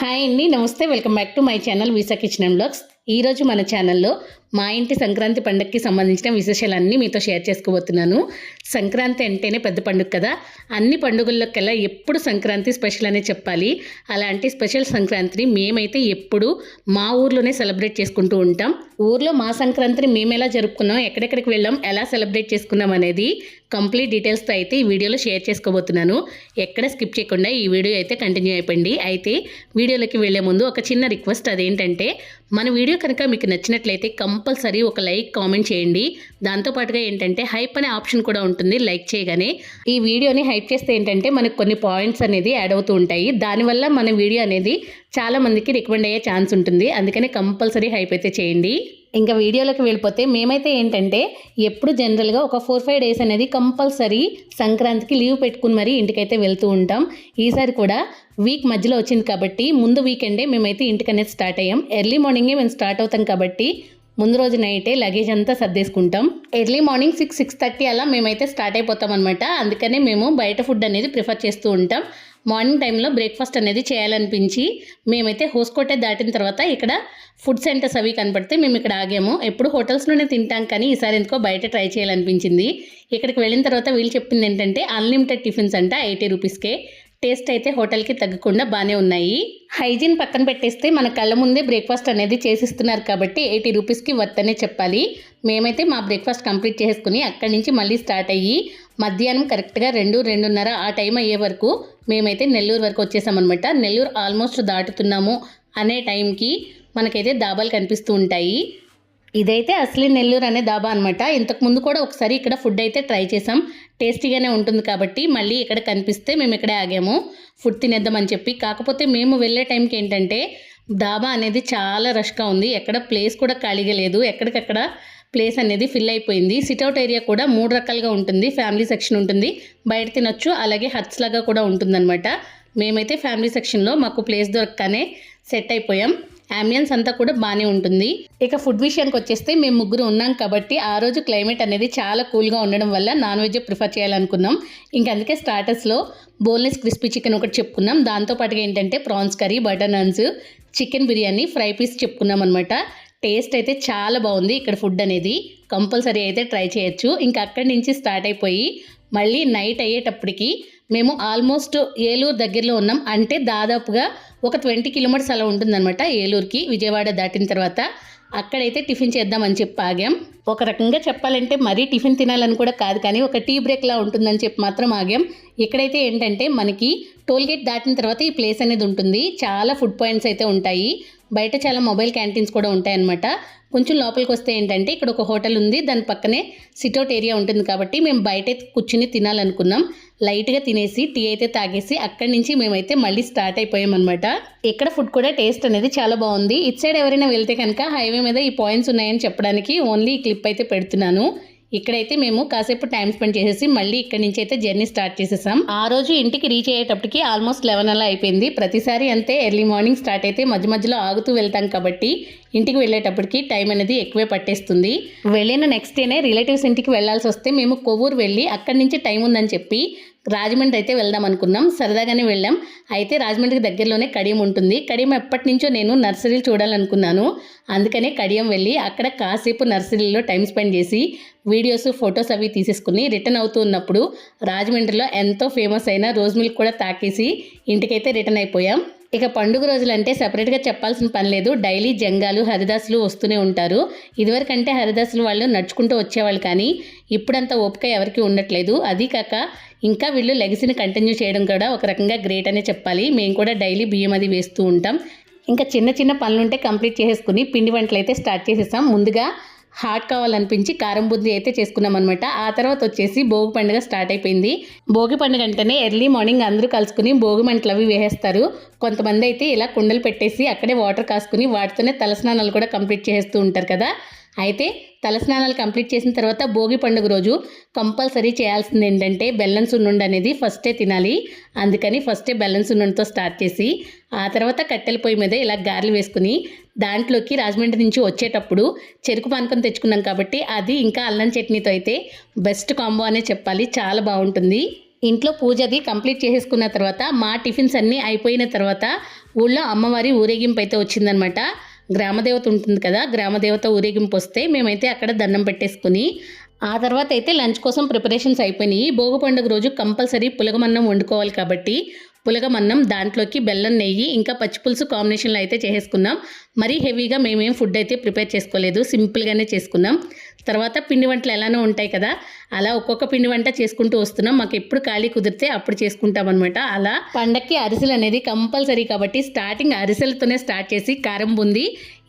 Hi అండి, నమస్తే. Welcome back to my channel visa kitchen and blogs. ఈరోజు మన ఛానల్లో మా ఇంటి సంక్రాంతి పండుగకి సంబంధించిన విశేషాలన్నీ మీతో షేర్ చేసుకోబోతున్నాను. సంక్రాంతి అంటేనే పెద్ద పండుగ కదా. అన్ని పండుగల్లోకెల్లా ఎప్పుడు సంక్రాంతి స్పెషల్ అనే చెప్పాలి. అలాంటి స్పెషల్ సంక్రాంతిని మేమైతే ఎప్పుడు మా ఊర్లోనే సెలబ్రేట్ చేసుకుంటూ ఉంటాం. ఊర్లో మా సంక్రాంతిని మేము ఎలా జరుపుకున్నాం, ఎక్కడెక్కడికి వెళ్ళాం, ఎలా సెలబ్రేట్ చేసుకున్నాం అనేది కంప్లీట్ డీటెయిల్స్తో అయితే ఈ వీడియోలో షేర్ చేసుకోబోతున్నాను. ఎక్కడ స్కిప్ చేయకుండా ఈ వీడియో అయితే కంటిన్యూ అయిపోయింది. అయితే వీడియోలోకి వెళ్లే ముందు ఒక చిన్న రిక్వెస్ట్, అదేంటంటే మన వీడియో కనుక మీకు నచ్చినట్లయితే కంపల్సరీ ఒక లైక్ కామెంట్ చేయండి. దాంతోపాటుగా ఏంటంటే హైప్ అనే ఆప్షన్ కూడా ఉంటుంది. లైక్ చేయగానే ఈ వీడియోని హైప్ చేస్తే ఏంటంటే మనకు కొన్ని పాయింట్స్ అనేది యాడ్ అవుతూ ఉంటాయి. దానివల్ల మన వీడియో అనేది చాలా మందికి రికమెండ్ అయ్యే ఛాన్స్ ఉంటుంది. అందుకని కంపల్సరీ హైప్ అయితే చేయండి. ఇంకా వీడియోలోకి వెళ్ళిపోతే మేమైతే ఏంటంటే ఎప్పుడు జనరల్గా ఒక 4-5 డేస్ అనేది కంపల్సరీ సంక్రాంతికి లీవ్ పెట్టుకుని మరీ ఇంటికైతే వెళ్తూ ఉంటాం. ఈసారి కూడా వీక్ మధ్యలో వచ్చింది కాబట్టి ముందు వీకెండే మేమైతే ఇంటికనేది స్టార్ట్ అయ్యాం. ఎర్లీ మార్నింగే మేము స్టార్ట్ అవుతాం కాబట్టి ముందు రోజు నైటే లగేజ్ అంతా సర్దేసుకుంటాం. ఎర్లీ మార్నింగ్ 6-6:30 అలా మేమైతే స్టార్ట్ అయిపోతాం అనమాట. అందుకనే మేము బయట ఫుడ్ అనేది ప్రిఫర్ చేస్తూ ఉంటాం. మార్నింగ్ టైంలో బ్రేక్ఫాస్ట్ అనేది చేయాలనిపించి మేమైతే హోస్కోటే దాటిన తర్వాత ఇక్కడ ఫుడ్ సెంటర్స్ అవి కనపడితే మేము ఇక్కడ ఆగాము. ఎప్పుడు హోటల్స్లోనే తింటాం, కానీ ఈసారి ఎందుకో బయట ట్రై చేయాలనిపించింది. ఇక్కడికి వెళ్ళిన తర్వాత వీళ్ళు చెప్పింది ఏంటంటే అన్లిమిటెడ్ టిఫిన్స్ అంట 80 రూపీస్కే. టేస్ట్ అయితే హోటల్కి తగ్గకుండా బాగానే ఉన్నాయి. హైజీన్ పక్కన పెట్టేస్తే మన కళ్ళ ముందే బ్రేక్ఫాస్ట్ అనేది చేసిస్తున్నారు కాబట్టి 80 రూపీస్కి వర్త్ అనే చెప్పాలి. మేమైతే మా బ్రేక్ఫాస్ట్ కంప్లీట్ చేసుకుని అక్కడి నుంచి మళ్ళీ స్టార్ట్ అయ్యి మధ్యాహ్నం కరెక్ట్గా 2-2:30 ఆ టైం అయ్యే వరకు మేమైతే నెల్లూరు వరకు వచ్చేసామన్నమాట. నెల్లూరు ఆల్మోస్ట్ దాటుతున్నాము అనే టైంకి మనకైతే దాబాలు కనిపిస్తూ ఉంటాయి. ఇదైతే అసలు నెల్లూరు అనే దాబా అనమాట. ఇంతకుముందు కూడా ఒకసారి ఇక్కడ ఫుడ్ అయితే ట్రై చేసాం. టేస్టీగానే ఉంటుంది కాబట్టి మళ్ళీ ఇక్కడ కనిపిస్తే మేము ఇక్కడే ఆగాము ఫుడ్ తినేద్దామని చెప్పి. కాకపోతే మేము వెళ్ళే టైంకి ఏంటంటే దాబా అనేది చాలా రష్గా ఉంది. ఎక్కడ ప్లేస్ కూడా ఖాళీగా లేదు. ఎక్కడికక్కడ ప్లేస్ అనేది ఫిల్ అయిపోయింది. సిట్అవుట్ ఏరియా కూడా 3 రకాలుగా ఉంటుంది. ఫ్యామిలీ సెక్షన్ ఉంటుంది, బయట తినొచ్చు, అలాగే హట్స్ లాగా కూడా ఉంటుందన్నమాట. మేమైతే ఫ్యామిలీ సెక్షన్లో మాకు ప్లేస్ దొరకగానే సెట్ అయిపోయాం. అంబియన్స్ అంతా కూడా బాగానే ఉంటుంది. ఇక ఫుడ్ విషయానికి వచ్చేస్తే మేము 3 ఉన్నాం కాబట్టి ఆ రోజు క్లైమేట్ అనేది చాలా కూల్గా ఉండడం వల్ల నాన్ వెజ్ ప్రిఫర్ చేయాలనుకున్నాం. ఇంకా అందుకే స్టార్టర్స్లో బోన్లెస్ క్రిస్పీ చికెన్ ఒకటి చెప్పుకున్నాం. దాంతోపాటుగా ఏంటంటే prawns curry, butter naans, chicken biryani, fry piece చెప్పుకున్నాం అనమాట. టేస్ట్ అయితే చాలా బాగుంది. ఇక్కడ ఫుడ్ అనేది కంపల్సరీ అయితే ట్రై చేయొచ్చు. ఇంకా అక్కడి నుంచి స్టార్ట్ అయిపోయి మళ్ళీ నైట్ అయ్యేటప్పటికి మేము ఆల్మోస్ట్ ఏలూరు దగ్గరలో ఉన్నాం. అంటే దాదాపుగా ఒక 20 కిలోమీటర్స్ అలా ఉంటుందన్నమాట ఏలూరుకి, విజయవాడ దాటిన తర్వాత. అక్కడైతే టిఫిన్ చేద్దామని చెప్పి ఆగాం. ఒక రకంగా చెప్పాలంటే మరీ టిఫిన్ తినాలని కూడా కాదు, కానీ ఒక టీ బ్రేక్లా ఉంటుందని చెప్పి మాత్రం ఆగాం. ఇక్కడైతే ఏంటంటే మనకి టోల్గేట్ దాటిన తర్వాత ఈ ప్లేస్ అనేది ఉంటుంది. చాలా ఫుడ్ పాయింట్స్ అయితే ఉంటాయి. బయట చాలా మొబైల్ క్యాంటీన్స్ కూడా ఉంటాయన్నమాట. కొంచెం లోపలికి వస్తే ఏంటంటే ఇక్కడ ఒక హోటల్ ఉంది, దాని పక్కనే సిట్అవుట్ ఏరియా ఉంటుంది కాబట్టి మేము బయట కూర్చుని తినాలనుకున్నాం. లైట్గా తినేసి టీ అయితే తాగేసి అక్కడి నుంచి మేమైతే మళ్ళీ స్టార్ట్ అయిపోయామన్నమాట. ఇక్కడ ఫుడ్ కూడా టేస్ట్ అనేది చాలా బాగుంది. ఇటు సైడ్ ఎవరైనా వెళ్తే కనుక హైవే మీద ఈ పాయింట్స్ ఉన్నాయని చెప్పడానికి ఓన్లీ ఈ క్లిప్ అయితే పెడుతున్నాను. ఇక్కడైతే మేము కాసేపు టైం స్పెండ్ చేసేసి మళ్ళీ ఇక్కడి నుంచి అయితే జర్నీ స్టార్ట్ చేసేసాం. ఆ రోజు ఇంటికి రీచ్ అయ్యేటప్పటికి ఆల్మోస్ట్ 11 అలా అయిపోయింది. ప్రతిసారి అంతే, ఎర్లీ మార్నింగ్ స్టార్ట్ అయితే మధ్య మధ్యలో ఆగుతూ వెళ్తాం కాబట్టి ఇంటికి వెళ్ళేటప్పటికి టైం అనేది ఎక్కువే పట్టేస్తుంది. వెళ్ళిన నెక్స్ట్ డేనే రిలేటివ్స్ ఇంటికి వెళ్ళాల్సి వస్తే మేము కొవ్వూరు వెళ్ళి అక్కడి నుంచి టైం ఉందని చెప్పి రాజమండ్రి అయితే వెళ్దాం అనుకున్నాం. సరదాగానే వెళ్ళాం. అయితే రాజమండ్రికి దగ్గరలోనే కడియం ఉంటుంది. కడియం ఎప్పటి నుంచో నేను నర్సరీలు చూడాలనుకున్నాను. అందుకనే కడియం వెళ్ళి అక్కడ కాసేపు నర్సరీలో టైం స్పెండ్ చేసి వీడియోస్, ఫొటోస్ అవి తీసేసుకుని రిటర్న్ అవుతూ ఉన్నప్పుడు రాజమండ్రిలో ఎంతో ఫేమస్ అయిన రోజ్ మిల్క్ కూడా తాకేసి ఇంటికైతే రిటర్న్ అయిపోయాం. ఇక పండుగ రోజులు అంటే సపరేట్గా చెప్పాల్సిన పని లేదు. డైలీ జంగాలు, హరిదాసులు వస్తూనే ఉంటారు. ఇదివరకంటే హరిదాసులు వాళ్ళు నడుచుకుంటూ వచ్చేవాళ్ళు, కానీ ఇప్పుడంతా ఓపిక ఎవరికి ఉండట్లేదు. అది కాక ఇంకా వీళ్ళు లెగసీని కంటిన్యూ చేయడం కూడా ఒక రకంగా గ్రేట్ అనే చెప్పాలి. మేము కూడా డైలీ బియ్యం అది వేస్తూ ఉంటాం. ఇంకా చిన్న చిన్న పనులుంటే కంప్లీట్ చేసేసుకుని పిండి వంటలు అయితే స్టార్ట్ చేసేసాం. ముందుగా హాట్ కావాలనిపించి కారం బుద్ది అయితే చేసుకున్నాం అనమాట. ఆ తర్వాత వచ్చేసి భోగి పండుగ స్టార్ట్ అయిపోయింది. భోగి పండుగ అంటేనే ఎర్లీ మార్నింగ్ అందరూ కలుసుకుని భోగి మంటలు అవి వేసేస్తారు. కొంతమంది అయితే ఇలా కుండలు పెట్టేసి అక్కడే వాటర్ కాసుకుని వాటితోనే తలస్నానాలు కూడా కంప్లీట్ చేస్తూ ఉంటారు కదా. అయితే తలస్నానాలు కంప్లీట్ చేసిన తర్వాత భోగి పండుగ రోజు కంపల్సరీ చేయాల్సింది ఏంటంటే బెల్లం సున్నుండ అనేది ఫస్టే తినాలి. అందుకని ఫస్టే బెల్లం సున్నుండతో స్టార్ట్ చేసి ఆ తర్వాత కట్టెల పొయ్యి మీద ఇలా గారెలు వేసుకుని దాంట్లోకి రాజమండ్రి నుంచి వచ్చేటప్పుడు చెరుకు పానకం తెచ్చుకున్నాం కాబట్టి అది ఇంకా అల్లం చట్నీతో అయితే బెస్ట్ కాంబో అనే చెప్పాలి. చాలా బాగుంటుంది. ఇంట్లో పూజది కంప్లీట్ చేసేసుకున్న తర్వాత మా టిఫిన్స్ అన్నీ అయిపోయిన తర్వాత ఊళ్ళో అమ్మవారి ఊరేగింపు అయితే వచ్చిందనమాట. గ్రామదేవత ఉంటుంది కదా, గ్రామదేవత ఊరేగింపు వస్తే మేమైతే అక్కడ దండం పెట్టేసుకుని ఆ తర్వాత అయితే లంచ్ కోసం ప్రిపరేషన్స్ అయిపోయినాయి. భోగి పండుగ రోజు కంపల్సరీ పులగమన్నం వండుకోవాలి కాబట్టి పులగమన్నం దాంట్లోకి బెల్లం నెయ్యి ఇంకా పచ్చిపులుసు కాంబినేషన్లో అయితే చేసేసుకున్నాం. మరీ హెవీగా మేమేం ఫుడ్ అయితే ప్రిపేర్ చేసుకోలేదు, సింపుల్గానే చేసుకున్నాం. తర్వాత పిండి వంటలు ఎలానో ఉంటాయి కదా, అలా ఒక్కొక్క పిండి వంట చేసుకుంటూ వస్తున్నాం. మాకు ఎప్పుడు ఖాళీ కుదిరితే అప్పుడు చేసుకుంటాం అనమాట. అలా పండక్కి అరిసెలు అనేది కంపల్సరీ కాబట్టి స్టార్టింగ్ అరిసెలతోనే స్టార్ట్ చేసి కారం బూందీ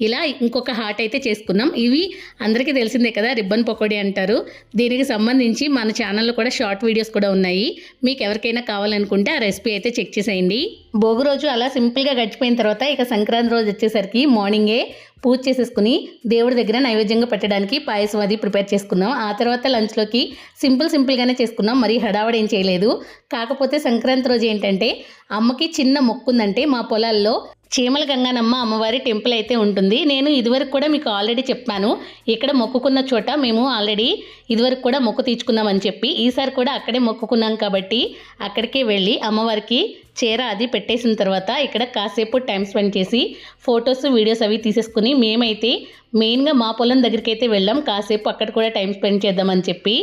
ఇలా ఇంకొక హాట్ అయితే చేసుకున్నాం. ఇవి అందరికీ తెలిసిందే కదా, రిబ్బన్ పకోడీ అంటారు. దీనికి సంబంధించి మన ఛానల్లో కూడా షార్ట్ వీడియోస్ కూడా ఉన్నాయి. మీకు ఎవరికైనా కావాలనుకుంటే ఆ రెసిపీ అయితే చెక్ చేసేయండి. భోగి రోజు అలా సింపుల్గా గడిచిపోయిన తర్వాత ఇక సంక్రాంతి రోజు వచ్చేసరికి మార్నింగే పూజ చేసేసుకుని దేవుడి దగ్గర నైవేద్యంగా పెట్టడానికి పాయసం అది ప్రిపేర్ చేసుకున్నాం. ఆ తర్వాత లంచ్లోకి సింపుల్గానే చేసుకున్నాం, మరీ హడావడి ఏం చేయలేదు. కాకపోతే సంక్రాంతి రోజు ఏంటంటే అమ్మకి చిన్న మొక్కుందంటే మా పొలాల్లో చీమల గంగానమ్మ అమ్మవారి టెంపుల్ అయితే ఉంటుంది. నేను ఇదివరకు కూడా మీకు ఆల్రెడీ చెప్పాను, ఇక్కడ మొక్కుకున్న చోట మేము ఆల్రెడీ ఇదివరకు కూడా మొక్కు తీర్చుకున్నామని చెప్పి. ఈసారి కూడా అక్కడే మొక్కుకున్నాం కాబట్టి అక్కడికే వెళ్ళి అమ్మవారికి చీర అది పెట్టేసిన తర్వాత ఇక్కడ కాసేపు టైం స్పెండ్ చేసి ఫొటోస్ వీడియోస్ అవి తీసేసుకుని మేమైతే మెయిన్గా మా పొలం దగ్గరికి అయితే వెళ్ళాం. కాసేపు అక్కడ కూడా టైం స్పెండ్ చేద్దామని చెప్పి.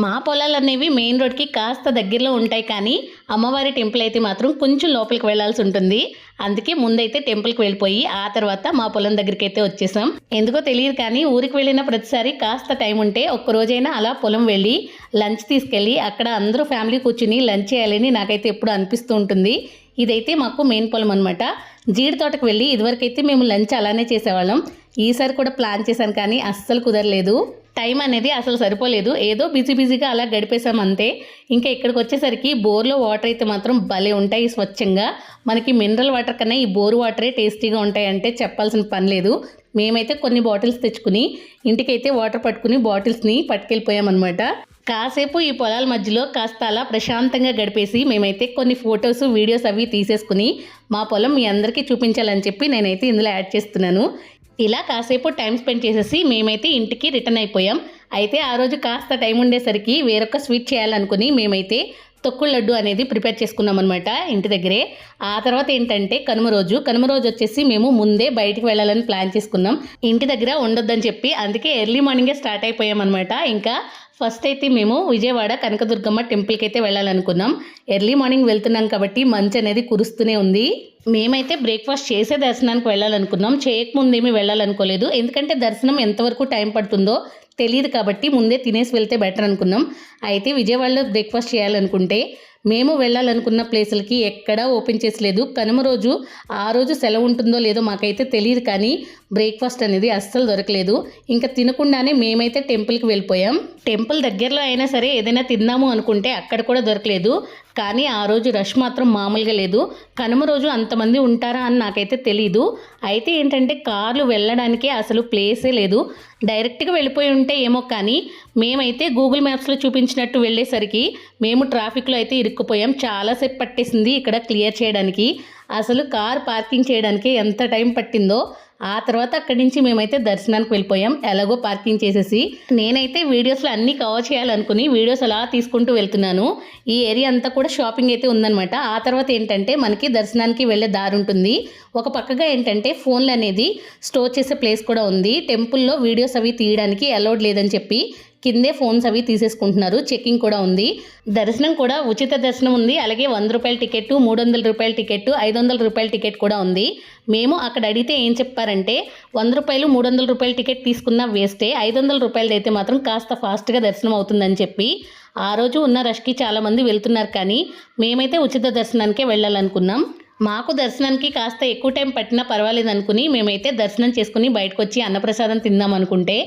మా పొలాలు అనేవి మెయిన్ రోడ్కి కాస్త దగ్గరలో ఉంటాయి, కానీ అమ్మవారి టెంపుల్ అయితే మాత్రం కొంచెం లోపలికి వెళ్ళాల్సి ఉంటుంది. అందుకే ముందైతే టెంపుల్కి వెళ్ళిపోయి ఆ తర్వాత మా పొలం దగ్గరికి అయితే వచ్చేసాం. ఎందుకో తెలియదు కానీ ఊరికి వెళ్ళిన ప్రతిసారి కాస్త టైం ఉంటే ఒక్కరోజైనా అలా పొలం వెళ్ళి లంచ్ తీసుకెళ్ళి అక్కడ అందరూ ఫ్యామిలీ కూర్చుని లంచ్ చేయాలని నాకైతే ఎప్పుడు అనిపిస్తూ ఉంటుంది. ఇదైతే మాకు మెయిన్ పొలం అనమాట. జీడి తోటకు వెళ్ళి ఇదివరకైతే మేము లంచ్ అలానే చేసేవాళ్ళం. ఈసారి కూడా ప్లాన్ చేశాను కానీ అస్సలు కుదరలేదు, టైం అనేది అసలు సరిపోలేదు. ఏదో బిజీగా అలా గడిపేసాం అంతే. ఇంకా ఇక్కడికి వచ్చేసరికి బోర్లో వాటర్ అయితే మాత్రం భలే ఉంటాయి స్వచ్ఛంగా. మనకి మినరల్ వాటర్ కన్నా ఈ బోర్ వాటరే టేస్టీగా ఉంటాయంటే చెప్పాల్సిన పని లేదు. మేమైతే కొన్ని బాటిల్స్ తెచ్చుకుని ఇంటికైతే వాటర్ పట్టుకుని బాటిల్స్ని పట్టుకెళ్ళిపోయామన్నమాట. కాసేపు ఈ పొలాల మధ్యలో కాస్త అలా ప్రశాంతంగా గడిపేసి మేమైతే కొన్ని ఫొటోస్ వీడియోస్ అవి తీసేసుకుని మా పొలం మీ అందరికీ చూపించాలని చెప్పి నేనైతే ఇందులో యాడ్ చేస్తున్నాను. ఇలా కాసేపు టైం స్పెండ్ చేసేసి మేమైతే ఇంటికి రిటర్న్ అయిపోయాం. అయితే ఆ రోజు కాస్త టైం ఉండేసరికి వేరొక స్వీట్ చేయాలనుకుని మేమైతే తొక్కుడు లడ్డు అనేది ప్రిపేర్ చేసుకున్నాం అనమాట ఇంటి దగ్గరే. ఆ తర్వాత ఏంటంటే కనుమ రోజు వచ్చేసి మేము ముందే బయటికి వెళ్ళాలని ప్లాన్ చేసుకున్నాం, ఇంటి దగ్గర ఉండొద్దని చెప్పి. అందుకే ఎర్లీ మార్నింగే స్టార్ట్ అయిపోయాం అనమాట. ఇంకా ఫస్ట్ అయితే మేము విజయవాడ కనకదుర్గమ్మ టెంపుల్కి అయితే వెళ్ళాలనుకున్నాం. ఎర్లీ మార్నింగ్ వెళ్తున్నాం కాబట్టి మంచు అనేది కురుస్తూనే ఉంది. మేమైతే బ్రేక్ఫాస్ట్ చేసే దర్శనానికి వెళ్ళాలనుకున్నాం, చేయకముందేమీ వెళ్ళాలనుకోలేదు. ఎందుకంటే దర్శనం ఎంతవరకు టైం పడుతుందో తెలియదు కాబట్టి ముందే తినేసి వెళ్తే బెటర్ అనుకున్నాం. అయితే విజయవాడలో బ్రేక్ఫాస్ట్ చేయాలనుకుంటే మేము వెళ్ళాలనుకున్న ప్లేసులకి ఎక్కడా ఓపెన్ చేసలేదు. కనుమ రోజు ఆ రోజు సెలవు ఉంటుందో లేదో మాకైతే తెలియదు, కానీ బ్రేక్ఫాస్ట్ అనేది అస్సలు దొరకలేదు. ఇంకా తినకుండానే మేమైతే టెంపుల్కి వెళ్ళిపోయాం. టెంపుల్ దగ్గరలో అయినా సరే ఏదైనా తిందాము అనుకుంటే అక్కడ కూడా దొరకలేదు. కానీ ఆ రోజు రష్ మాత్రం మామూలుగా లేదు. కనుమ రోజు అంతమంది ఉంటారా అని నాకైతే తెలీదు. అయితే ఏంటంటే కార్లు వెళ్ళడానికే అసలు ప్లేసే లేదు. డైరెక్ట్గా వెళ్ళిపోయి ఉంటే ఏమో, కానీ మేమైతే గూగుల్ మ్యాప్స్లో చూపించినట్టు వెళ్ళేసరికి మేము ట్రాఫిక్లో అయితే ఇరుక్కుపోయాం. చాలాసేపు పట్టేసింది ఇక్కడ క్లియర్ చేయడానికి. అసలు కార్ పార్కింగ్ చేయడానికి ఎంత టైం పట్టిందో. ఆ తర్వాత అక్కడి నుంచి మేమైతే దర్శనానికి వెళ్ళిపోయాం. ఎలాగో పార్కింగ్ చేసేసి నేనైతే వీడియోస్లో అన్నీ కవర్ చేయాలనుకుని వీడియోస్ అలా తీసుకుంటూ వెళ్తున్నాను. ఈ ఏరియా అంతా కూడా షాపింగ్ అయితే ఉందన్నమాట. ఆ తర్వాత ఏంటంటే మనకి దర్శనానికి వెళ్ళే దారి ఉంటుంది. ఒక పక్కగా ఏంటంటే ఫోన్లు అనేది స్టోర్ చేసే ప్లేస్ కూడా ఉంది. టెంపుల్లో వీడియోస్ అవి తీయడానికి అలౌడ్ లేదని చెప్పి కిందే ఫోన్స్ అవి తీసేసుకుంటున్నారు. చెకింగ్ కూడా ఉంది. దర్శనం కూడా ఉచిత దర్శనం ఉంది. అలాగే 100 రూపాయల టికెట్, 300 రూపాయల టికెట్, 500 రూపాయల టికెట్ కూడా ఉంది. మేము అక్కడ అడిగితే ఏం చెప్పారంటే 100 రూపాయలు 300 రూపాయల టికెట్ తీసుకున్న వేస్టే, 500 రూపాయలది అయితే మాత్రం కాస్త ఫాస్ట్గా దర్శనం అవుతుందని చెప్పి. ఆ రోజు ఉన్న రష్కి చాలామంది వెళ్తున్నారు, కానీ మేమైతే ఉచిత దర్శనానికే వెళ్ళాలనుకున్నాం. మాకు దర్శనానికి కాస్త ఎక్కువ టైం పట్టినా పర్వాలేదు అనుకుని మేమైతే దర్శనం చేసుకుని బయటకు వచ్చి అన్నప్రసాదం తిందాం అనుకుంటే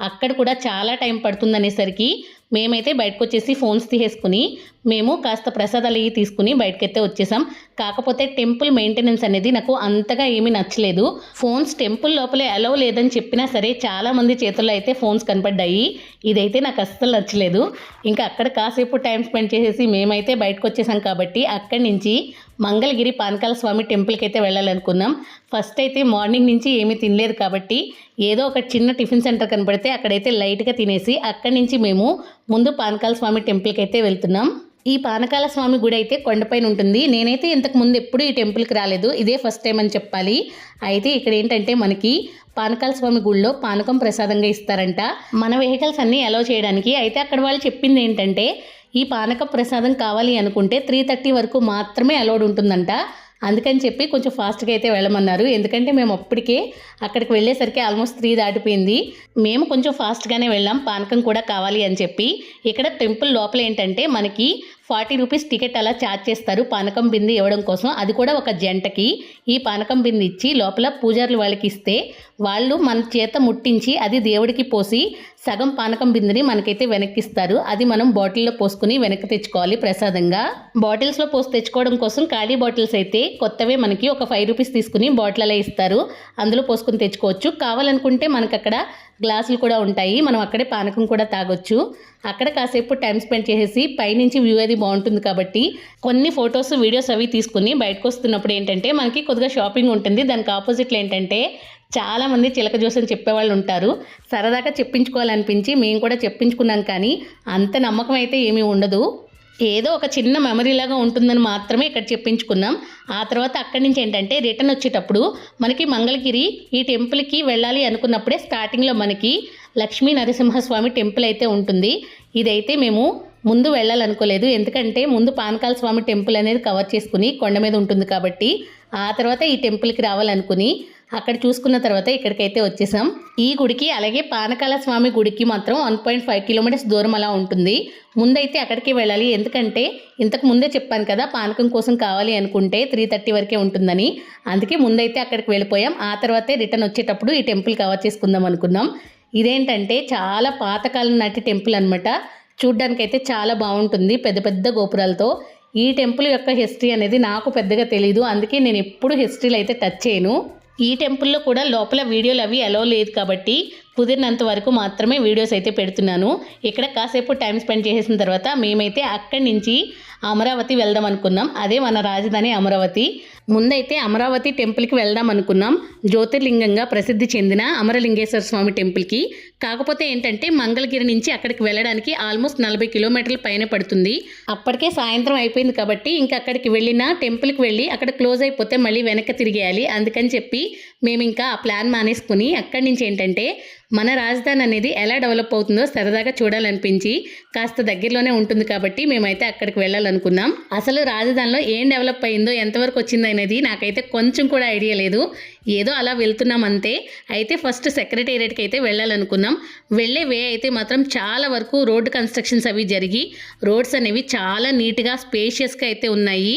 అక్కడ కూడా చాలా టైం పడుతుందనేసరికి మేమైతే బయటకు వచ్చేసి ఫోన్స్ తీసేసుకుని మేము కాస్త ప్రసాదాలు అవి తీసుకుని బయటకైతే వచ్చేసాం. కాకపోతే టెంపుల్ మెయింటెనెన్స్ అనేది నాకు అంతగా ఏమీ నచ్చలేదు. ఫోన్స్ టెంపుల్ లోపలే అలౌ లేదని చెప్పినా సరే చాలామంది చేతుల్లో అయితే ఫోన్స్ కనపడ్డాయి. ఇదైతే నాకు అస్సలు నచ్చలేదు. ఇంకా అక్కడ కాసేపు టైం స్పెండ్ చేసేసి మేమైతే బయటకు వచ్చేసాం కాబట్టి అక్కడి నుంచి మంగళగిరి పానకాల స్వామి టెంపుల్కి అయితే వెళ్ళాలనుకున్నాం. ఫస్ట్ అయితే మార్నింగ్ నుంచి ఏమీ తినలేదు కాబట్టి ఏదో ఒక చిన్న టిఫిన్ సెంటర్ కనపడితే అక్కడైతే లైట్గా తినేసి అక్కడి నుంచి మేము ముందు పానకాల స్వామి టెంపుల్కి అయితే వెళ్తున్నాం. ఈ పానకాల స్వామి గుడి అయితే కొండపైన ఉంటుంది. నేనైతే ఇంతకు ముందు ఎప్పుడు ఈ టెంపుల్కి రాలేదు, ఇదే ఫస్ట్ టైం అని చెప్పాలి. అయితే ఇక్కడ ఏంటంటే మనకి పానకాల స్వామి గుడిలో పానకం ప్రసాదంగా ఇస్తారంట. మన వెహికల్స్ అన్నీ అలౌ చేయడానికి. అయితే అక్కడ వాళ్ళు చెప్పింది ఏంటంటే ఈ పానక ప్రసాదం కావాలి అనుకుంటే 3:30 వరకు మాత్రమే అలౌడ్ ఉంటుందంట. అందుకని చెప్పి కొంచెం ఫాస్ట్గా అయితే వెళ్ళమన్నారు. ఎందుకంటే మేము అప్పటికే అక్కడికి వెళ్ళేసరికి ఆల్మోస్ట్ 3 దాటిపోయింది. మేము కొంచెం ఫాస్ట్గానే వెళ్ళాం, పానకం కూడా కావాలి అని చెప్పి. ఇక్కడ టెంపుల్ లోపల ఏంటంటే మనకి 40 రూపీస్ టికెట్ అలా ఛార్జ్ చేస్తారు పానకం బింది ఇవ్వడం కోసం. అది కూడా ఒక జంటకి. ఈ పానకం బింది ఇచ్చి లోపల పూజారులు వాళ్ళకి ఇస్తే వాళ్ళు మన చేత ముట్టించి అది దేవుడికి పోసి సగం పానకం బిందుని మనకైతే వెనక్కిస్తారు. అది మనం బాటిల్లో పోసుకుని వెనక్కి తెచ్చుకోవాలి ప్రసాదంగా. బాటిల్స్లో పోసి తెచ్చుకోవడం కోసం ఖాళీ బాటిల్స్ అయితే కొత్తవే మనకి ఒక 5 రూపీస్ తీసుకుని బాటిల్ ఇస్తారు. అందులో పోసుకుని తెచ్చుకోవచ్చు. కావాలనుకుంటే మనకు అక్కడ గ్లాసులు కూడా ఉంటాయి, మనం అక్కడే పానకం కూడా తాగొచ్చు. అక్కడ కాసేపు టైం స్పెండ్ చేసేసి పైనుంచి వ్యూ అది బాగుంటుంది కాబట్టి కొన్ని ఫొటోస్ వీడియోస్ అవి తీసుకుని బయటకు వస్తున్నప్పుడు ఏంటంటే మనకి కొద్దిగా షాపింగ్ ఉంటుంది. దానికి ఆపోజిట్లో ఏంటంటే చాలామంది చిలక జోస్యం చెప్పేవాళ్ళు ఉంటారు. సరదాగా చెప్పించుకోవాలనిపించి మేము కూడా చెప్పించుకున్నాం, కానీ అంత నమ్మకం అయితే ఏమీ ఉండదు. ఏదో ఒక చిన్న మెమరీ లాగా ఉంటుందని మాత్రమే ఇక్కడ చెప్పించుకున్నాం. ఆ తర్వాత అక్కడి నుంచి ఏంటంటే రిటర్న్ వచ్చేటప్పుడు మనకి మంగళగిరి ఈ టెంపుల్కి వెళ్ళాలి అనుకున్నప్పుడే స్టార్టింగ్లో మనకి లక్ష్మీ నరసింహస్వామి టెంపుల్ అయితే ఉంటుంది. ఇదైతే మేము ముందు వెళ్ళాలనుకోలేదు, ఎందుకంటే ముందు పానకాల స్వామి టెంపుల్ అనేది కవర్ చేసుకుని కొండ మీద ఉంటుంది కాబట్టి ఆ తర్వాత ఈ టెంపుల్కి రావాలనుకుని అక్కడ చూసుకున్న తర్వాత ఇక్కడికైతే వచ్చేసాం. ఈ గుడికి అలాగే పానకాల స్వామి గుడికి మాత్రం 1.5 కిలోమీటర్స్ దూరం అలా ఉంటుంది. ముందైతే అక్కడికి వెళ్ళాలి, ఎందుకంటే ఇంతకు ముందే చెప్పాను కదా పానకం కోసం కావాలి అనుకుంటే 3:30 వరకే ఉంటుందని. అందుకే ముందైతే అక్కడికి వెళ్ళిపోయాం. ఆ తర్వాతే రిటర్న్ వచ్చేటప్పుడు ఈ టెంపుల్ కవర్ చేసుకుందాం అనుకున్నాం. ఇదేంటంటే చాలా పాతకాలం నాటి టెంపుల్ అనమాట. చూడ్డానికైతే చాలా బాగుంటుంది, పెద్ద పెద్ద గోపురాలతో. ఈ టెంపుల్ యొక్క హిస్టరీ అనేది నాకు పెద్దగా తెలీదు, అందుకే నేను ఎప్పుడు హిస్టరీలో అయితే టచ్ చేయను. ఈ టెంపుల్లో కూడా లోపల వీడియోలు అవి అలో లేదు కాబట్టి కుదిరినంత వరకు మాత్రమే వీడియోస్ అయితే పెడుతున్నాను. ఇక్కడ కాసేపు టైం స్పెండ్ చేసేసిన తర్వాత మేమైతే అక్కడి నుంచి అమరావతి వెళ్దాం అనుకున్నాం. అదే మన రాజధాని అమరావతి. ముందైతే అమరావతి టెంపుల్కి వెళ్దాం అనుకున్నాం, జ్యోతిర్లింగంగా ప్రసిద్ధి చెందిన అమరలింగేశ్వర స్వామి టెంపుల్కి. కాకపోతే ఏంటంటే మంగళగిరి నుంచి అక్కడికి వెళ్ళడానికి ఆల్మోస్ట్ 40 కిలోమీటర్ల పైన పడుతుంది. అప్పటికే సాయంత్రం అయిపోయింది కాబట్టి ఇంకా అక్కడికి వెళ్ళిన టెంపుల్కి వెళ్ళి అక్కడ క్లోజ్ అయిపోతే మళ్ళీ వెనక్కి తిరిగేయాలి. అందుకని చెప్పి మేము ఇంకా ఆ ప్లాన్ మానేసుకుని అక్కడి నుంచి ఏంటంటే మన రాజధాని అనేది ఎలా డెవలప్ అవుతుందో సరదాగా చూడాలనిపించి కాస్త దగ్గరలోనే ఉంటుంది కాబట్టి మేమైతే అక్కడికి వెళ్ళాలనుకున్నాం. అసలు రాజధానిలో ఏం డెవలప్ అయిందో ఎంతవరకు వచ్చింది అనేది నాకైతే కొంచెం కూడా ఐడియా లేదు. ఏదో అలా వెళ్తున్నాం అంతే. అయితే ఫస్ట్ సెక్రటేరియట్కి అయితే వెళ్ళాలనుకున్నాం. వెళ్ళే వే అయితే మాత్రం చాలా వరకు రోడ్డు కన్స్ట్రక్షన్స్ అవి జరిగి రోడ్స్ అనేవి చాలా నీట్గా స్పేషియస్గా అయితే ఉన్నాయి.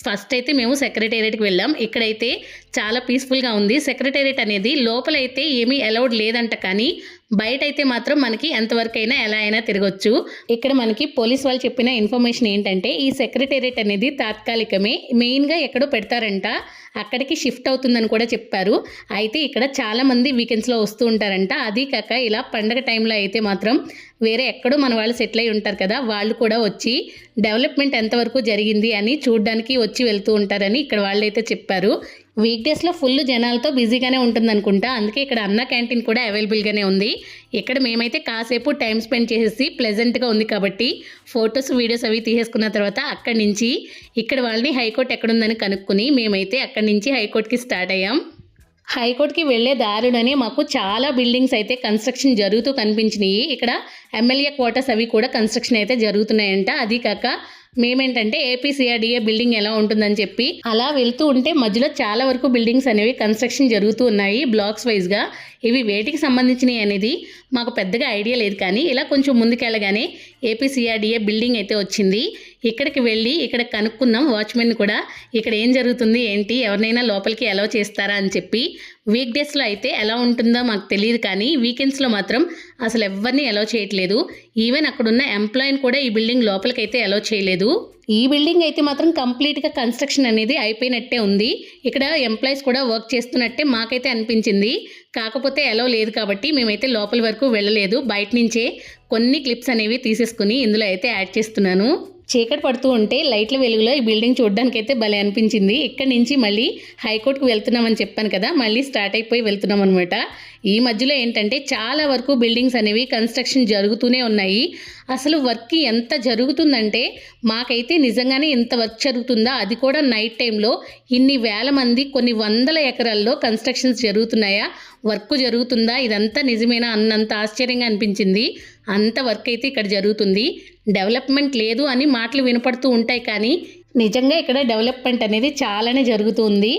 ఫస్ట్ అయితే మేము సెక్రటేరియట్కి వెళ్ళాం. ఇక్కడైతే చాలా పీస్ఫుల్గా ఉంది. సెక్రటేరియట్ అనేది లోపలైతే ఏమీ అలౌడ్ లేదంట, కానీ బయట అయితే మాత్రం మనకి ఎంతవరకు అయినా ఎలా అయినా తిరగొచ్చు. ఇక్కడ మనకి పోలీస్ వాళ్ళు చెప్పిన ఇన్ఫర్మేషన్ ఏంటంటే ఈ సెక్రటేరియట్ అనేది తాత్కాలికమే, మెయిన్గా ఎక్కడో పెడతారంట, అక్కడికి షిఫ్ట్ అవుతుందని కూడా చెప్పారు. అయితే ఇక్కడ చాలామంది వీకెండ్స్లో వస్తూ ఉంటారంట. అది కాక ఇలా పండగ టైంలో అయితే మాత్రం వేరే ఎక్కడో మన వాళ్ళు సెటిల్ అయి ఉంటారు కదా, వాళ్ళు కూడా వచ్చి డెవలప్మెంట్ ఎంతవరకు జరిగింది అని చూడడానికి వచ్చి వెళ్తూ ఉంటారని ఇక్కడ వాళ్ళైతే చెప్పారు. వీక్ డేస్లో ఫుల్ జనాలతో బిజీగానే ఉంటుంది అనుకుంటా, అందుకే ఇక్కడ అన్న క్యాంటీన్ కూడా అవైలబుల్గానే ఉంది. ఇక్కడ మేమైతే కాసేపు టైం స్పెండ్ చేసేసి ప్లెజెంట్గా ఉంది కాబట్టి ఫొటోస్ వీడియోస్ అవి తీసేసుకున్న తర్వాత అక్కడి నుంచి ఇక్కడ వాళ్ళని హైకోర్టు ఎక్కడుందని కనుక్కొని మేమైతే అక్కడి నుంచి హైకోర్టుకి స్టార్ట్ అయ్యాం. హైకోర్టుకి వెళ్ళే దారిలోనే మాకు చాలా బిల్డింగ్స్ అయితే కన్స్ట్రక్షన్ జరుగుతూ కనిపించినాయి. ఇక్కడ ఎమ్మెల్యే క్వార్టర్స్ అవి కూడా కన్స్ట్రక్షన్ అయితే జరుగుతున్నాయంట. అది కాక మేమేంటంటే ఏపీసీఆర్డీఏ బిల్డింగ్ ఎలా ఉంటుందని చెప్పి అలా వెళ్తూ ఉంటే మధ్యలో చాలా వరకు బిల్డింగ్స్ అనేవి కన్స్ట్రక్షన్ జరుగుతూ ఉన్నాయి బ్లాక్స్ వైజ్గా. ఇవి వేటికి సంబంధించినవి అనేది మాకు పెద్దగా ఐడియా లేదు, కానీ ఇలా కొంచెం ముందుకెళ్ళగానే ఏపీసీఆర్డీఏ బిల్డింగ్ అయితే వచ్చింది. ఇక్కడికి వెళ్ళి ఇక్కడ కనుక్కున్నాం వాచ్మెన్ కూడా, ఇక్కడ ఏం జరుగుతుంది ఏంటి, ఎవరినైనా లోపలికి అలౌ చేస్తారా అని చెప్పి. వీక్ డేస్లో అయితే ఎలా ఉంటుందో మాకు తెలియదు, కానీ వీకెండ్స్లో మాత్రం అసలు ఎవరిని అలౌ చేయట్లేదు. ఈవెన్ అక్కడున్న ఎంప్లాయీని కూడా ఈ బిల్డింగ్ లోపలికి అయితే అలౌ చేయలేదు. ఈ బిల్డింగ్ అయితే మాత్రం కంప్లీట్గా కన్స్ట్రక్షన్ అనేది అయిపోయినట్టే ఉంది. ఇక్కడ ఎంప్లాయీస్ కూడా వర్క్ చేస్తున్నట్టే మాకైతే అనిపించింది. కాకపోతే అలౌ లేదు కాబట్టి మేమైతే లోపల వరకు వెళ్ళలేదు. బయట నుంచే కొన్ని క్లిప్స్ అనేవి తీసేసుకుని ఇందులో అయితే యాడ్ చేస్తున్నాను. చీకటి పడుతూ ఉంటే లైట్ల వెలుగులో ఈ బిల్డింగ్ చూడడానికైతే భలే అనిపించింది. ఇక్కడి నుంచి మళ్ళీ హైకోర్టుకు వెళ్తున్నామని చెప్పాను కదా, మళ్ళీ స్టార్ట్ అయిపోయి వెళ్తున్నాం అనమాట. ఈ మధ్యలో ఏంటంటే చాలా వరకు బిల్డింగ్స్ అనేవి కన్స్ట్రక్షన్ జరుగుతూనే ఉన్నాయి. అసలు వర్క్ ఎంత జరుగుతుందంటే మాకైతే నిజంగానే ఇంత వర్క్ జరుగుతుందా, అది కూడా నైట్ టైంలో ఇన్ని వేల మంది కొన్ని వందల ఎకరాల్లో కన్స్ట్రక్షన్స్ జరుగుతున్నాయా, వర్క్ జరుగుతుందా, ఇదంతా నిజమేనా అన్నంత ఆశ్చర్యంగా అనిపించింది. అంత వర్క్ అయితే ఇక్కడ జరుగుతుంది. డెవలప్మెంట్ లేదు అని మాటలు వినపడుతూ ఉంటాయి, కానీ నిజంగా ఇక్కడ డెవలప్మెంట్ అనేది చాలానే జరుగుతుంది.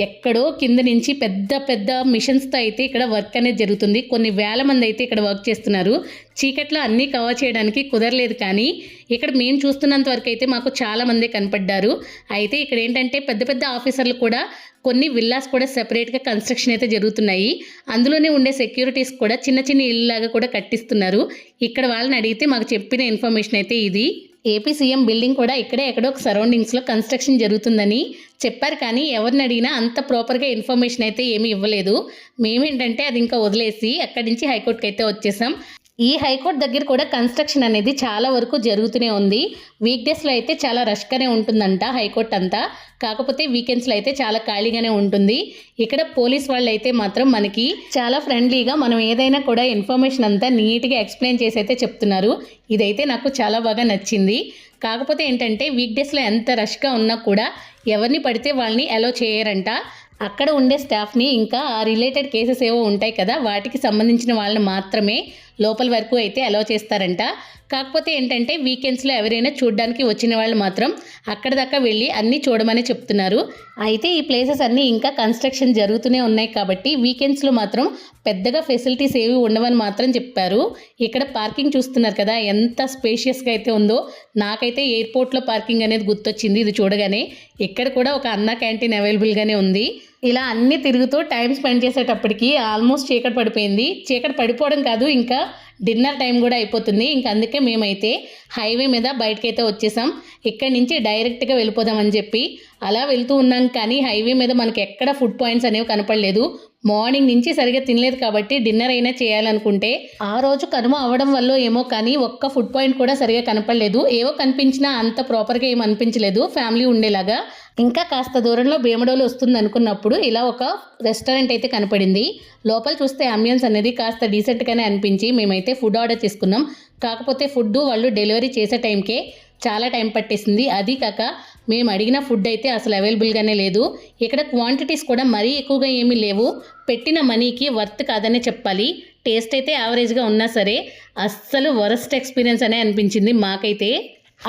ఎక్కడో కింద నుంచి పెద్ద పెద్ద మిషన్స్తో అయితే ఇక్కడ వర్క్ అనేది జరుగుతుంది. కొన్ని వేల మంది అయితే ఇక్కడ వర్క్ చేస్తున్నారు. చీకట్లో అన్నీ కవర్ చేయడానికి కుదరలేదు, కానీ ఇక్కడ మేము చూస్తున్నంత వరకు అయితే మాకు చాలా మంది కనపడ్డారు. అయితే ఇక్కడ ఏంటంటే పెద్ద పెద్ద ఆఫీసర్లు కూడా కొన్ని విల్లాస్ కూడా సెపరేట్గా కన్స్ట్రక్షన్ అయితే జరుగుతున్నాయి. అందులోనే ఉండే సెక్యూరిటీస్ కూడా చిన్న చిన్న ఇల్లులాగా కూడా కట్టిస్తున్నారు. ఇక్కడ వాళ్ళని అడిగితే మాకు చెప్పిన ఇన్ఫర్మేషన్ అయితే ఇది. ఏపీ సీఎం బిల్డింగ్ కూడా ఇక్కడే ఎక్కడో ఒక సరౌండింగ్స్లో కన్స్ట్రక్షన్ జరుగుతుందని చెప్పారు, కానీ ఎవరిని అడిగినా అంత ప్రాపర్గా ఇన్ఫర్మేషన్ అయితే ఏమీ ఇవ్వలేదు. మేమేంటంటే అది ఇంకా వదిలేసి అక్కడి నుంచి హైకోర్టుకి అయితే వచ్చేసాం. ఈ హైకోర్టు దగ్గర కూడా కన్స్ట్రక్షన్ అనేది చాలా వరకు జరుగుతూనే ఉంది. వీక్డేస్లో అయితే చాలా రష్గానే ఉంటుందంట హైకోర్టు అంతా, కాకపోతే వీకెండ్స్లో అయితే చాలా ఖాళీగానే ఉంటుంది. ఇక్కడ పోలీస్ వాళ్ళు అయితే మాత్రం మనకి చాలా ఫ్రెండ్లీగా మనం ఏదైనా కూడా ఇన్ఫర్మేషన్ అంతా నీట్గా ఎక్స్ప్లెయిన్ చేసి అయితే చెప్తున్నారు. ఇదైతే నాకు చాలా బాగా నచ్చింది. కాకపోతే ఏంటంటే వీక్డేస్లో ఎంత రష్గా ఉన్నా కూడా ఎవరిని పడితే వాళ్ళని అలో చేయరంట. అక్కడ ఉండే స్టాఫ్ని ఇంకా ఆ రిలేటెడ్ కేసెస్ ఏవో ఉంటాయి కదా, వాటికి సంబంధించిన వాళ్ళని మాత్రమే లోపల వరకు అయితే అలో చేస్తారంట. కాకపోతే ఏంటంటే వీకెండ్స్లో ఎవరైనా చూడడానికి వచ్చిన వాళ్ళు మాత్రం అక్కడ దాకా వెళ్ళి అన్నీ చూడమని చెప్తున్నారు. అయితే ఈ ప్లేసెస్ అన్నీ ఇంకా కన్స్ట్రక్షన్ జరుగుతూనే ఉన్నాయి కాబట్టి వీకెండ్స్లో మాత్రం పెద్దగా ఫెసిలిటీస్ ఏవి ఉండవని మాత్రం చెప్పారు. ఇక్కడ పార్కింగ్ చూస్తున్నారు కదా, ఎంత స్పేషియస్గా అయితే ఉందో. నాకైతే ఎయిర్పోర్ట్లో పార్కింగ్ అనేది గుర్తొచ్చింది ఇది చూడగానే. ఇక్కడ కూడా ఒక అన్నా క్యాంటీన్ అవైలబుల్గానే ఉంది. ఇలా అన్నీ తిరుగుతూ టైం స్పెండ్ చేసేటప్పటికి ఆల్మోస్ట్ చీకటి పడిపోయింది. చీకటి పడిపోవడం కాదు, ఇంకా డిన్నర్ టైం కూడా అయిపోతుంది. ఇంక అందుకే మేమైతే హైవే మీద బయటకైతే వచ్చేసాం. ఇక్కడి నుంచి డైరెక్ట్గా వెళ్ళిపోదామని చెప్పి అలా వెళ్తూ ఉన్నాం, కానీ హైవే మీద మనకి ఎక్కడ ఫుడ్ పాయింట్స్ అనేవి కనపడలేదు. మార్నింగ్ నుంచి సరిగ్గా తినలేదు కాబట్టి డిన్నర్ అయినా చేయాలనుకుంటే ఆ రోజు కనుమ అవ్వడం వల్ల ఏమో కానీ ఒక్క ఫుడ్ పాయింట్ కూడా సరిగా కనపడలేదు. ఏవో కనిపించినా అంత ప్రాపర్గా ఏం అనిపించలేదు ఫ్యామిలీ ఉండేలాగా. ఇంకా కాస్త దూరంలో భీమడోలు వస్తుంది అనుకున్నప్పుడు ఇలా ఒక రెస్టారెంట్ అయితే కనపడింది. లోపల చూస్తే అంబియన్స్ అనేది కాస్త డీసెంట్గానే అనిపించి మేమైతే ఫుడ్ ఆర్డర్ చేసుకున్నాం. కాకపోతే ఫుడ్ వాళ్ళు డెలివరీ చేసే టైంకే చాలా టైం పట్టేసింది. అది కాక మేము అడిగిన ఫుడ్ అయితే అసలు అవైలబుల్గానే లేదు. ఇక్కడ క్వాంటిటీస్ కూడా మరీ ఎక్కువగా ఏమీ లేవు. పెట్టిన మనీకి వర్త్ కాదనే చెప్పాలి. టేస్ట్ అయితే యావరేజ్గా ఉన్నా సరే అస్సలు వరస్ట్ ఎక్స్పీరియన్స్ అనే అనిపించింది మాకైతే.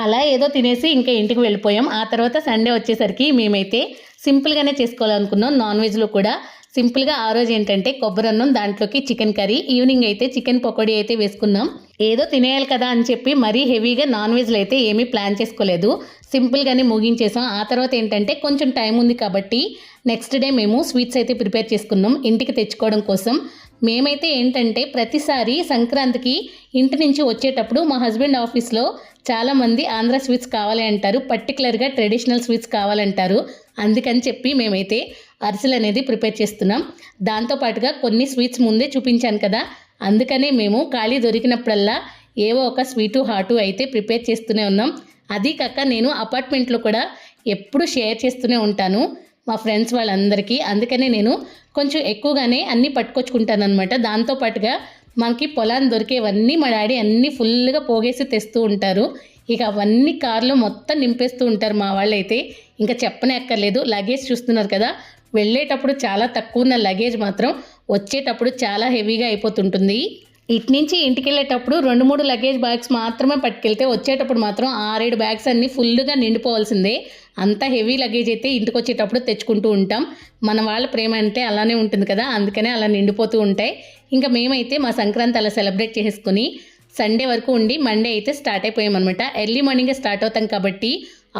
అలా ఏదో తినేసి ఇంకా ఇంటికి వెళ్ళిపోయాం. ఆ తర్వాత సండే వచ్చేసరికి మేమైతే సింపుల్గానే చేసుకోవాలనుకున్నాం. నాన్ వెజ్లో కూడా సింపుల్గా ఆ రోజు ఏంటంటే కొబ్బరన్నం, దాంట్లోకి చికెన్ కర్రీ, ఈవినింగ్ అయితే చికెన్ పకోడీ అయితే వేసుకున్నాం. ఏదో తినేయాలి కదా అని చెప్పి మరీ హెవీగా నాన్ వెజ్లో అయితే ఏమీ ప్లాన్ చేసుకోలేదు. సింపుల్గానే ముగించేసాం. ఆ తర్వాత ఏంటంటే కొంచెం టైం ఉంది కాబట్టి నెక్స్ట్ డే మేము స్వీట్స్ అయితే ప్రిపేర్ చేసుకున్నాం ఇంటికి తెచ్చుకోవడం కోసం. మేమైతే ఏంటంటే ప్రతిసారి సంక్రాంతికి ఇంటి నుంచి వచ్చేటప్పుడు మా హస్బెండ్ ఆఫీస్లో చాలామంది ఆంధ్ర స్వీట్స్ కావాలి అంటారు, పర్టికులర్గా ట్రెడిషనల్ స్వీట్స్ కావాలంటారు. అందుకని చెప్పి మేమైతే అరిసెలు అనేది ప్రిపేర్ చేస్తున్నాం. దాంతోపాటుగా కొన్ని స్వీట్స్ ముందే చూపించాను కదా, అందుకనే మేము ఖాళీ దొరికినప్పుడల్లా ఏవో ఒక స్వీటు హాటు అయితే ప్రిపేర్ చేస్తూనే ఉన్నాం. అది కాక నేను అపార్ట్మెంట్లో కూడా ఎప్పుడు షేర్ చేస్తూనే ఉంటాను మా ఫ్రెండ్స్ వాళ్ళందరికీ. అందుకనే నేను కొంచెం ఎక్కువగానే అన్నీ పట్టుకొచ్చుకుంటాను అనమాట. దాంతోపాటుగా మనకి పొలాన్ని దొరికేవన్నీ మా డాడీ అన్నీ ఫుల్గా పోగేసి తెస్తూ ఉంటారు. ఇక అవన్నీ కార్లో మొత్తం నింపేస్తూ ఉంటారు మా వాళ్ళు అయితే. ఇంకా చెప్పనే అక్కర్లేదు. లగేజ్ చూస్తున్నారు కదా, వెళ్ళేటప్పుడు చాలా తక్కువ ఉన్న లగేజ్ మాత్రం వచ్చేటప్పుడు చాలా హెవీగా అయిపోతుంటుంది. ఇటు నుంచి ఇంటికి వెళ్ళేటప్పుడు 2-3 లగేజ్ బ్యాగ్స్ మాత్రమే పట్టుకెళ్తే వచ్చేటప్పుడు మాత్రం 6-7 బ్యాగ్స్ అన్నీ ఫుల్గా నిండిపోవాల్సిందే. అంత హెవీ లగేజ్ అయితే ఇంటికి వచ్చేటప్పుడు తెచ్చుకుంటూ ఉంటాం. మన వాళ్ళ ప్రేమ అంటే అలానే ఉంటుంది కదా, అందుకనే అలా నిండిపోతూ ఉంటాయి. ఇంకా మేమైతే మా సంక్రాంతి అలా సెలబ్రేట్ చేసుకుని సండే వరకు ఉండి మండే అయితే స్టార్ట్ అయిపోయామన్నమాట. ఎర్లీ మార్నింగే స్టార్ట్ అవుతాం కాబట్టి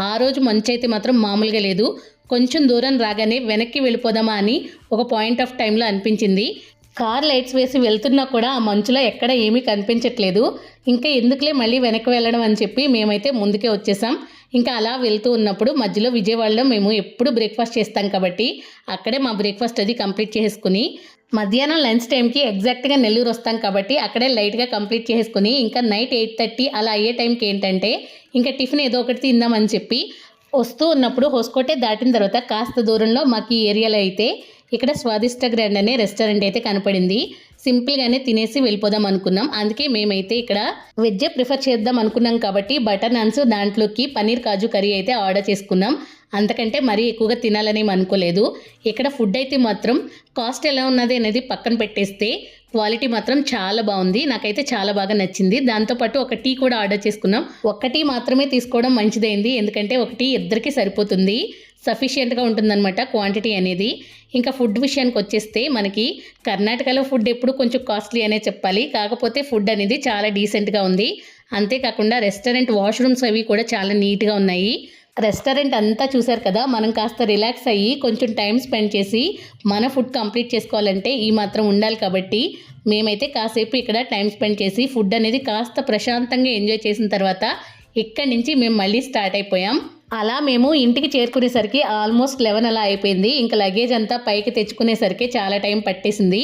ఆ రోజు మంచు అయితే మాత్రం మామూలుగా లేదు. కొంచెం దూరం రాగానే వెనక్కి వెళ్ళిపోదామా అని ఒక పాయింట్ ఆఫ్ టైంలో అనిపించింది. కార్ లైట్స్ వేసి వెళ్తున్నా కూడా ఆ మంచులో ఎక్కడ ఏమీ కనిపించట్లేదు. ఇంకా ఎందుకులే మళ్ళీ వెనక్కి వెళ్ళడం అని చెప్పి మేమైతే ముందుకే వచ్చేసాం. ఇంకా అలా వెళ్తూ ఉన్నప్పుడు మధ్యలో విజయవాడలో మేము ఎప్పుడు బ్రేక్ఫాస్ట్ చేస్తాం కాబట్టి అక్కడే మా బ్రేక్ఫాస్ట్ అది కంప్లీట్ చేసుకుని మధ్యాహ్నం లంచ్ టైంకి ఎగ్జాక్ట్గా నెల్లూరు వస్తాం కాబట్టి అక్కడే లైట్గా కంప్లీట్ చేసుకుని ఇంకా నైట్ 8:30 అలా అయ్యే టైంకి ఏంటంటే ఇంకా టిఫిన్ ఏదో ఒకటి తిందామని చెప్పి వస్తూ ఉన్నప్పుడు హోస్కోటే దాటిన తర్వాత కాస్త దూరంలో మాకు ఈ ఏరియాలో అయితే ఇక్కడ స్వాదిష్ట గ్రాండ్ అనే రెస్టారెంట్ అయితే కనపడింది. సింపుల్గానే తినేసి వెళ్ళిపోదాం అనుకున్నాం. అందుకే మేమైతే ఇక్కడ వెజ్జే ప్రిఫర్ చేద్దాం అనుకున్నాం కాబట్టి బటర్ నాన్స్ దాంట్లోకి పన్నీర్ కాజు కర్రీ అయితే ఆర్డర్ చేసుకున్నాం. అంతకంటే మరీ ఎక్కువగా తినాలని అనుకోలేదు. ఇక్కడ ఫుడ్ అయితే మాత్రం కాస్ట్ ఎలా ఉన్నది అనేది పక్కన పెట్టేస్తే క్వాలిటీ మాత్రం చాలా బాగుంది. నాకైతే చాలా బాగా నచ్చింది. దాంతోపాటు ఒక టీ కూడా ఆర్డర్ చేసుకున్నాం. ఒక్కటి మాత్రమే తీసుకోవడం మంచిదైంది, ఎందుకంటే ఒకటి ఇద్దరికి సరిపోతుంది, సఫిషియెంట్గా ఉంటుందన్నమాట క్వాంటిటీ అనేది. ఇంకా ఫుడ్ విషయానికి వచ్చేస్తే మనకి కర్ణాటకలో ఫుడ్ ఎప్పుడు కొంచెం కాస్ట్లీ అనే చెప్పాలి, కాకపోతే ఫుడ్ అనేది చాలా డీసెంట్గా ఉంది. అంతేకాకుండా రెస్టారెంట్ వాష్రూమ్స్ అవి కూడా చాలా నీట్గా ఉన్నాయి. రెస్టారెంట్ అంతా చూసారు కదా, మనం కాస్త రిలాక్స్ అయ్యి కొంచెం టైం స్పెండ్ చేసి మన ఫుడ్ కంప్లీట్ చేసుకోవాలంటే ఈ మాత్రం ఉండాలి. కాబట్టి మేమైతే కాసేపు ఇక్కడ టైం స్పెండ్ చేసి ఫుడ్ అనేది కాస్త ప్రశాంతంగా ఎంజాయ్ చేసిన తర్వాత ఇక్కడి నుంచి మేము మళ్ళీ స్టార్ట్ అయిపోయాం. అలా మేము ఇంటికి చేరుకునేసరికి ఆల్మోస్ట్ 11 అలా అయిపోయింది. ఇంకా లగేజ్ అంతా పైకి తెచ్చుకునేసరికి చాలా టైం పట్టేసింది.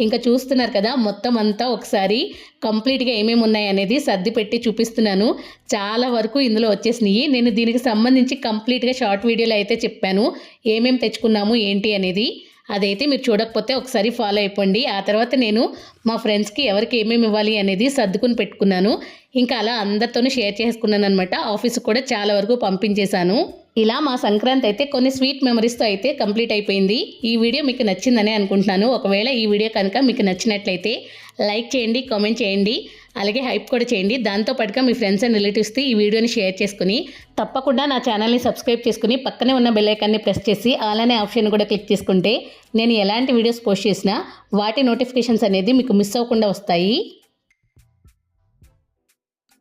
ఇంకా చూస్తున్నారు కదా, మొత్తం అంతా ఒకసారి కంప్లీట్గా ఏమేమి ఉన్నాయి అనేది సర్ది పెట్టి చూపిస్తున్నాను. చాలా వరకు ఇందులో వచ్చేసినాయి. నేను దీనికి సంబంధించి కంప్లీట్గా షార్ట్ వీడియోలో అయితే చెప్పాను ఏమేమి తెచ్చుకున్నాము ఏంటి అనేది. అదైతే మీరు చూడకపోతే ఒకసారి ఫాలో అయిపోండి. ఆ తర్వాత నేను మా ఫ్రెండ్స్కి ఎవరికి ఏమేమి ఇవ్వాలి అనేది సర్దుకుని పెట్టుకున్నాను. ఇంకా అలా అందరితోనూ షేర్ చేసుకున్నాను అనమాట. ఆఫీస్కి కూడా చాలా వరకు పంపించేశాను. ఇలా మా సంక్రాంతి అయితే కొన్ని స్వీట్ మెమరీస్తో అయితే కంప్లీట్ అయిపోయింది. ఈ వీడియో మీకు నచ్చిందని అనుకుంటున్నాను. ఒకవేళ ఈ వీడియో కనుక మీకు నచ్చినట్లయితే లైక్ చేయండి, కామెంట్ చేయండి, అలాగే హైప్ కూడా చేయండి. దాంతోపాటుగా మీ ఫ్రెండ్స్ అండ్ రిలేటివ్స్కి ఈ వీడియోని షేర్ చేసుకుని తప్పకుండా నా ఛానల్ని సబ్స్క్రైబ్ చేసుకుని పక్కనే ఉన్న బెల్ ఐకాన్ని ప్రెస్ చేసి ఆల్ అనే ఆప్షన్ కూడా క్లిక్ చేసుకుంటే నేను ఎలాంటి వీడియోస్ పోస్ట్ చేసినా వాటి నోటిఫికేషన్స్ అనేది మీకు మిస్ అవ్వకుండా వస్తాయి.